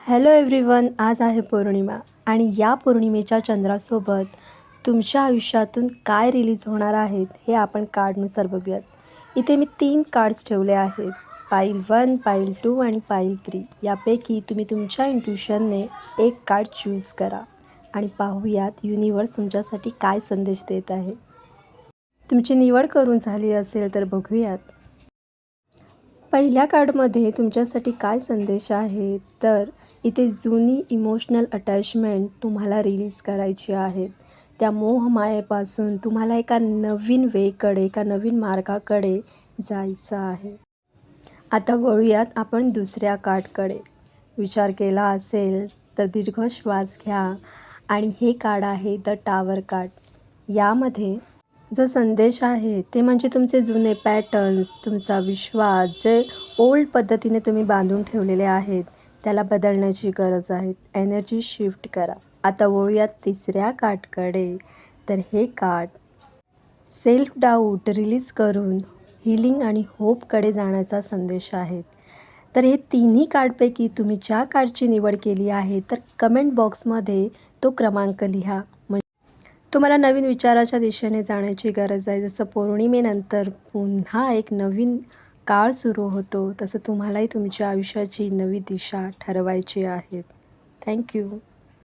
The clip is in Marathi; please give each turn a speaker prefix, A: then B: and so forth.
A: हॅलो एव्हरीवन, आज आहे पौर्णिमा आणि या पौर्णिमेच्या चंद्रासोबत तुमच्या आयुष्यातून काय रिलीज होणार आहेत हे आपण कार्डनुसार बघूयात. इथे मी 3 कार्ड्स ठेवले आहेत. पाईल 1, पाईल 2 आणि पाईल 3. यापैकी तुम्ही तुमच्या इंट्युशनने एक कार्ड चूज करा आणि पाहूयात युनिवर्स तुमच्यासाठी काय संदेश देत आहे. तुमची निवड करून झाली असेल तर बघूयात. पहिल्या कार्डमध्ये तुमच्यासाठी काय संदेश आहे, तर इथे जुनी इमोशनल अटॅचमेंट तुम्हाला रिलीज करायची आहेत. त्या मोहमायेपासून तुम्हाला एका नवीन वेकडे, एका नवीन मार्गाकडे जायचं आहे. आता वळूयात आपण दुसऱ्या कार्डकडे. विचार केला असेल तर दीर्घ श्वास घ्या आणि हे कार्ड आहे द टावर कार्ड. यामध्ये जो संदेश आहे ते म्हणजे तुमचे जुने पॅटर्न्स, तुमचा विश्वास, जे ओल्ड पद्धतीने तुम्ही बांधून ठेवलेले आहेत त्याला बदलण्याची गरज आहे. एनर्जी शिफ्ट करा. आता वळूयात तिसऱ्या कार्डकडे. तर हे कार्ड सेल्फ डाऊट रिलीज करून हीलिंग आणि होपकडे जाण्याचा संदेश आहे. तर हे तिन्ही कार्डपैकी तुम्ही ज्या कार्डची निवड केली आहे तर कमेंट बॉक्समध्ये तो क्रमांक लिहा. तुम्हाला नवीन विचाराच्या दिशेने जाण्याची गरज आहे. जसं पौर्णिमेनंतर पुन्हा एक नवीन काळ सुरू होतो, तसं तुम्हालाही तुमच्या आयुष्याची नवी दिशा ठरवायची आहे. थँक्यू.